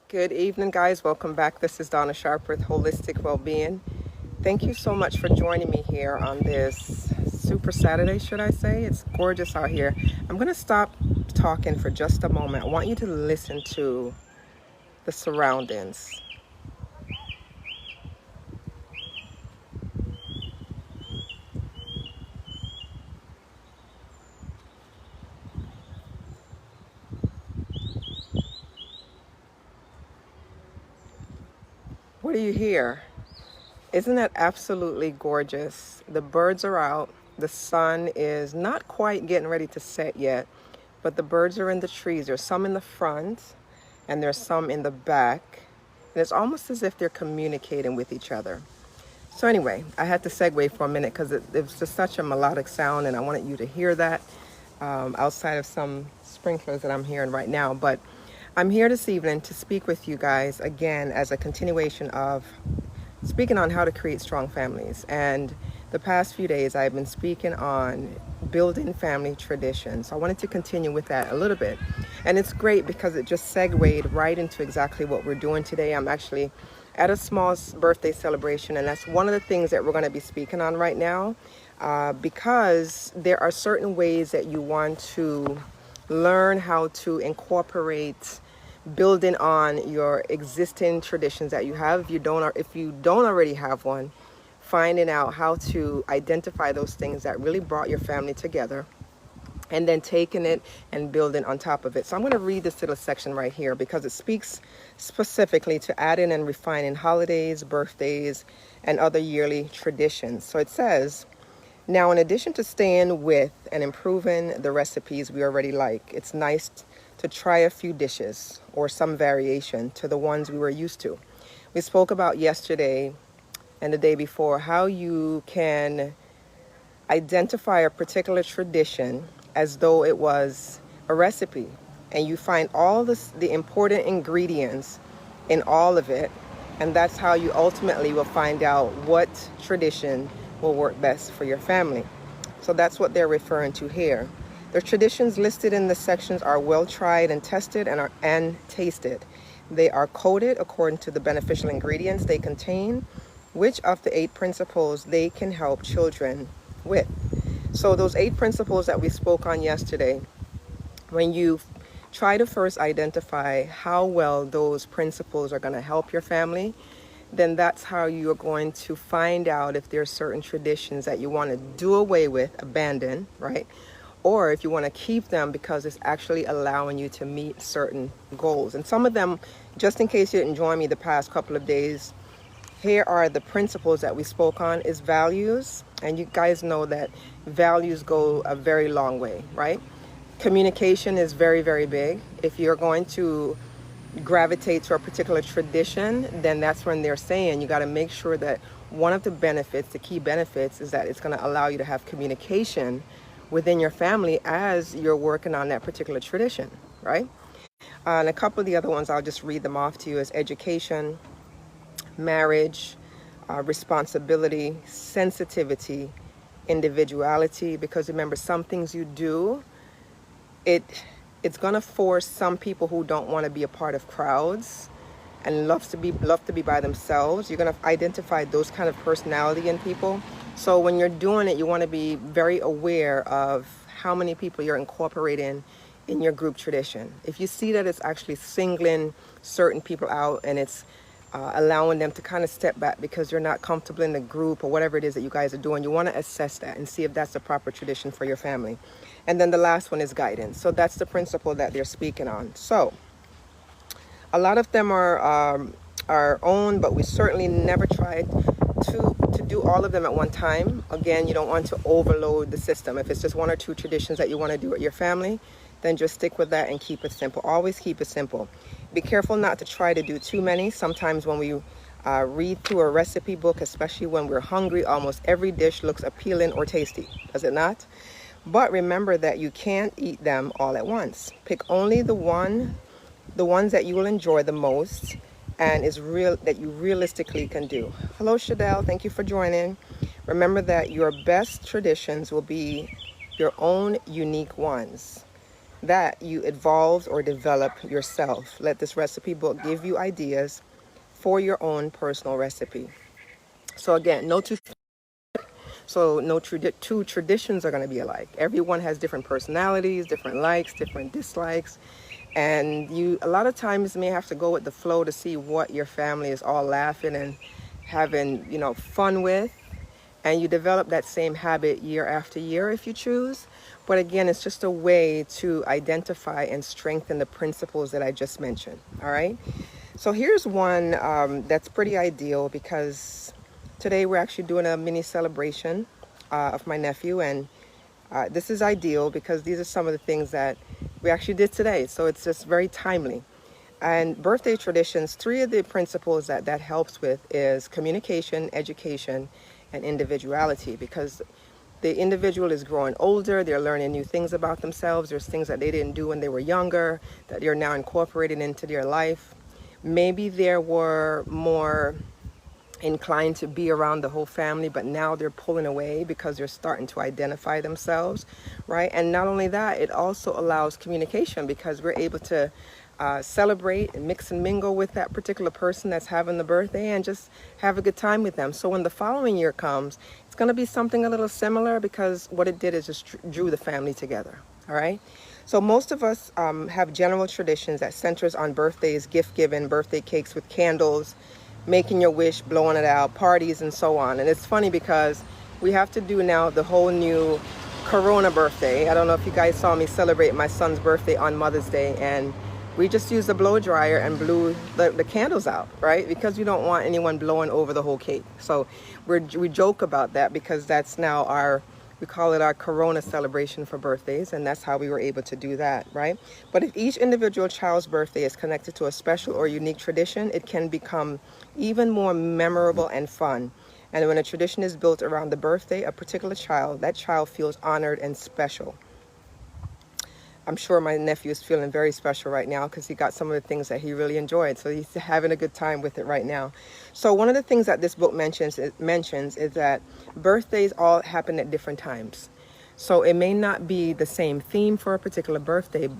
Good evening, guys. Welcome back. This is Donna Sharp with Holistic Wellbeing. Thank you so much for joining me here on this Super Saturday, should I say. It's gorgeous out here. I'm going to stop talking for just a moment. I want you to listen to the surroundings. What do you hear? Isn't that absolutely gorgeous? The birds are out. The sun is not quite getting ready to set yet, but the birds are in the trees. There's some in the front and there's some in the back. And it's almost as if they're communicating with each other. So anyway, I had to segue for a minute because it was just such a melodic sound and I wanted you to hear that outside of some sprinklers that I'm hearing right now. But I'm here this evening to speak with you guys again as a continuation of speaking on how to create strong families. And the past few days I've been speaking on building family traditions. So I wanted to continue with that a little bit. And it's great because it just segued right into exactly what we're doing today. I'm actually at a small birthday celebration, and that's one of the things that we're going to be speaking on right now, because there are certain ways that you want to learn how to incorporate building on your existing traditions that you have. If you don't already have one, finding out how to identify those things that really brought your family together, and then taking it and building on top of it. So I'm going to read this little section right here because it speaks specifically to adding and refining holidays, birthdays, and other yearly traditions. So it says, now in addition to staying with and improving the recipes we already like, it's nice to try a few dishes or some variation to the ones we were used to. We spoke about yesterday and the day before how you can identify a particular tradition as though it was a recipe, and you find all the important ingredients in all of it, and that's how you ultimately will find out what tradition will work best for your family. So that's what they're referring to here. The traditions listed in the sections are well tried and tested and tasted. They are coded according to the beneficial ingredients they contain, which of the 8 principles they can help children with. So those 8 principles that we spoke on yesterday, when you try to first identify how well those principles are going to help your family, then that's how you're going to find out if there are certain traditions that you want to do away with, abandon, right? Or if you want to keep them because it's actually allowing you to meet certain goals. And some of them, just in case you didn't join me the past couple of days, here are the principles that we spoke on is values. And you guys know that values go a very long way, right? Communication is very, very big. If you're going to gravitate to a particular tradition, then that's when they're saying you got to make sure that one of the benefits, the key benefits, is that it's going to allow you to have communication within your family as you're working on that particular tradition, right? And a couple of the other ones, I'll just read them off to you, as education, marriage, responsibility, sensitivity, individuality. Because remember, some things you do, it's gonna force some people who don't want to be a part of crowds and love to be by themselves. You're gonna identify those kind of personality in people. So when you're doing it, you want to be very aware of how many people you're incorporating in your group tradition. If you see that it's actually singling certain people out and it's allowing them to kind of step back because you're not comfortable in the group or whatever it is that you guys are doing, you want to assess that and see if that's the proper tradition for your family. And then the last one is guidance. So that's the principle that they're speaking on. So a lot of them are our own, but we certainly never tried to do all of them at one time. Again, you don't want to overload the system. If it's just 1 or 2 traditions that you want to do with your family, then just stick with that and keep it simple. Always keep it simple. Be careful not to try to do too many. Sometimes when we read through a recipe book, especially when we're hungry, almost every dish looks appealing or tasty, does it not? But remember that you can't eat them all at once. Pick only the ones that you will enjoy the most and that you realistically can do. Hello, Shadell. Thank you for joining. Remember that your best traditions will be your own unique ones. that you evolve or develop yourself. Let this recipe book give you ideas for your own personal recipe. So again, no two traditions are going to be alike. Everyone has different personalities, different likes, different dislikes. And you, a lot of times, may have to go with the flow to see what your family is all laughing and having, fun with. And you develop that same habit year after year if you choose. But again, it's just a way to identify and strengthen the principles that I just mentioned. All right. So here's one that's pretty ideal, because today we're actually doing a mini celebration of my nephew. And this is ideal because these are some of the things that we actually did today. So it's just very timely. And birthday traditions, three of the principles that helps with is communication, education, and individuality, because the individual is growing older, they're learning new things about themselves. There's things that they didn't do when they were younger that they're now incorporating into their life. Maybe they were more inclined to be around the whole family, but now they're pulling away because they're starting to identify themselves, right? And not only that, it also allows communication, because we're able to celebrate and mix and mingle with that particular person that's having the birthday and just have a good time with them. So when the following year comes, it's going to be something a little similar, because what it did is just drew the family together. All right. So most of us have general traditions that centers on birthdays, gift giving, birthday cakes with candles, making your wish, blowing it out, parties, and so on. And it's funny because we have to do now the whole new Corona birthday. I don't know if you guys saw me celebrate my son's birthday on Mother's Day, and we just used a blow dryer and blew the candles out, right? Because we don't want anyone blowing over the whole cake. So we joke about that, because that's now we call it our Corona celebration for birthdays, and that's how we were able to do that, right? But if each individual child's birthday is connected to a special or unique tradition, it can become even more memorable and fun. And when a tradition is built around the birthday of a particular child, that child feels honored and special. I'm sure my nephew is feeling very special right now, because he got some of the things that he really enjoyed. So he's having a good time with it right now. So one of the things that this book mentions is that birthdays all happen at different times. So it may not be the same theme for a particular birthday,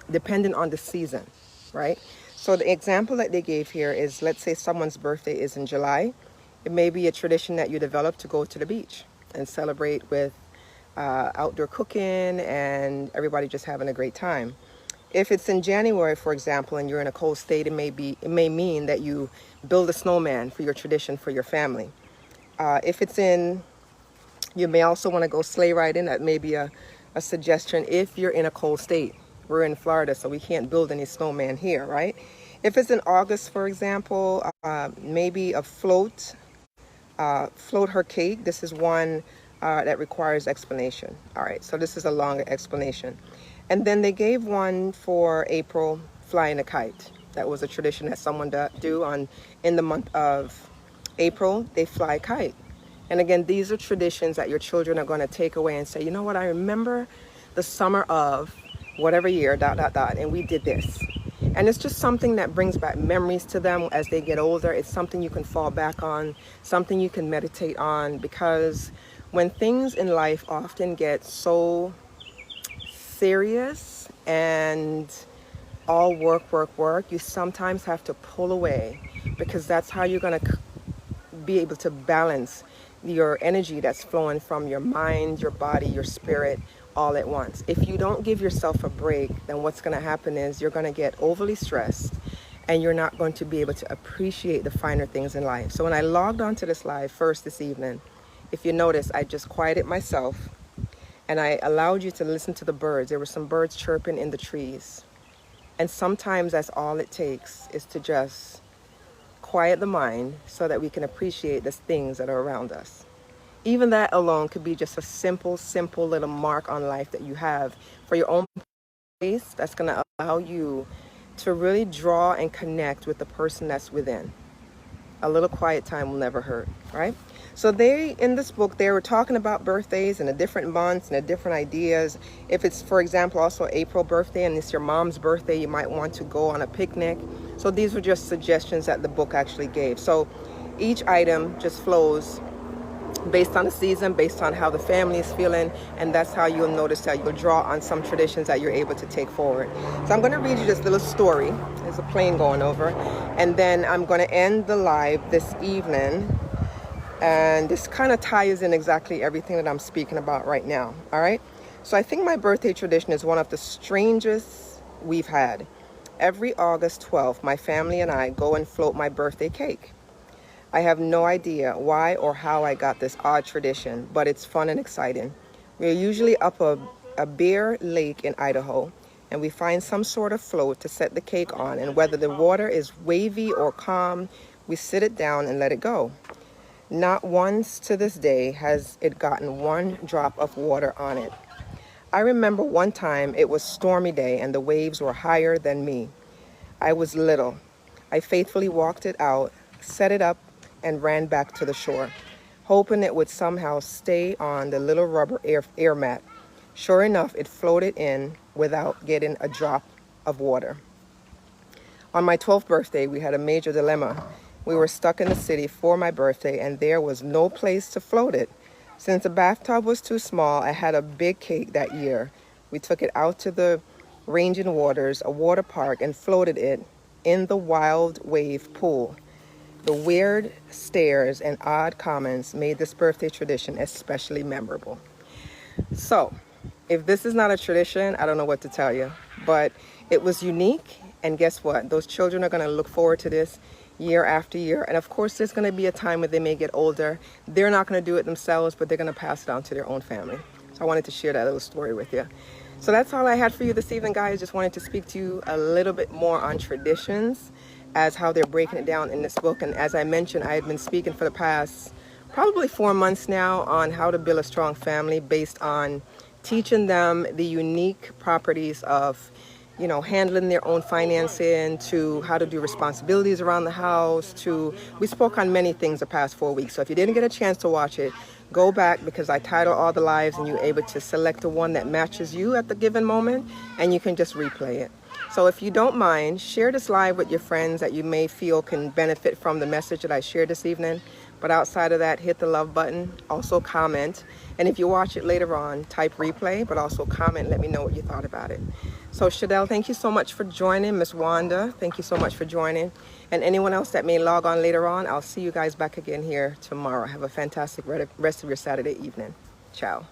depending on the season, right? So the example that they gave here is, let's say someone's birthday is in July. It may be a tradition that you develop to go to the beach and celebrate with outdoor cooking and everybody just having a great time. If it's in January, for example, and you're in a cold state, it may mean that you build a snowman for your tradition for your family. You may also want to go sleigh riding. That may be a suggestion if you're in a cold state. We're in Florida, so we can't build any snowman here, right? If it's in August, for example, maybe a float her cake. This is one that requires explanation. All right, so this is a longer explanation. And then they gave one for April, flying a kite. That was a tradition that someone do in the month of April. They fly a kite. And again, these are traditions that your children are going to take away and say, you know what, I remember the summer of whatever year, ... and we did this. And it's just something that brings back memories to them as they get older. It's something you can fall back on, something you can meditate on, because when things in life often get so serious and all work, you sometimes have to pull away, because that's how you're going to be able to balance your energy that's flowing from your mind, your body, your spirit, all at once. If you don't give yourself a break, then what's going to happen is you're going to get overly stressed, and you're not going to be able to appreciate the finer things in life. So when I logged onto this live first this evening, if you notice, I just quieted myself and I allowed you to listen to the birds. There were some birds chirping in the trees. And sometimes that's all it takes, is to just quiet the mind so that we can appreciate the things that are around us. Even that alone could be just a simple little mark on life that you have for your own space, that's going to allow you to really draw and connect with the person that's within. A little quiet time will never hurt, right? So in this book, they were talking about birthdays and the different months and the different ideas. If it's, for example, also April birthday and it's your mom's birthday, you might want to go on a picnic. So these were just suggestions that the book actually gave. So each item just flows based on the season, based on how the family is feeling, and that's how you'll notice that you'll draw on some traditions that you're able to take forward. So I'm going to read you this little story. There's a plane going over, and then I'm going to end the live this evening, and this kind of ties in exactly everything that I'm speaking about right now. All right, so I think my birthday tradition is one of the strangest we've had. Every August 12th, my family and I go and float my birthday cake. I have no idea why or how I got this odd tradition, but it's fun and exciting. We're usually up a Bear Lake in Idaho, and we find some sort of float to set the cake on, and whether the water is wavy or calm, we sit it down and let it go. Not once to this day has it gotten one drop of water on it. I remember one time it was stormy day and the waves were higher than me. I was little. I faithfully walked it out, set it up, and ran back to the shore, hoping it would somehow stay on the little rubber air mat. Sure enough, it floated in without getting a drop of water. On my 12th birthday, we had a major dilemma. We were stuck in the city for my birthday, and there was no place to float it. Since the bathtub was too small, I had a big cake that year. We took it out to the Ranging Waters, a water park, and floated it in the Wild Wave pool. The weird stares and odd comments made this birthday tradition especially memorable. So, if this is not a tradition, I don't know what to tell you. But it was unique, and guess what? Those children are going to look forward to this year after year. And of course, there's going to be a time when they may get older. They're not going to do it themselves, but they're going to pass it on to their own family. So I wanted to share that little story with you. So that's all I had for you this evening, guys. Just wanted to speak to you a little bit more on traditions, as how they're breaking it down in this book. And as I mentioned, I have been speaking for the past probably 4 months now on how to build a strong family based on teaching them the unique properties of, you know, handling their own financing, to how to do responsibilities around the house, we spoke on many things the past 4 weeks. So if you didn't get a chance to watch it, go back, because I title all the lives and you're able to select the one that matches you at the given moment, and you can just replay it. So if you don't mind, share this live with your friends that you may feel can benefit from the message that I shared this evening. But outside of that, hit the love button, also comment. And if you watch it later on, type replay, but also comment, let me know what you thought about it. So Shadell, thank you so much for joining. Miss Wanda, thank you so much for joining. And anyone else that may log on later on, I'll see you guys back again here tomorrow. Have a fantastic rest of your Saturday evening. Ciao.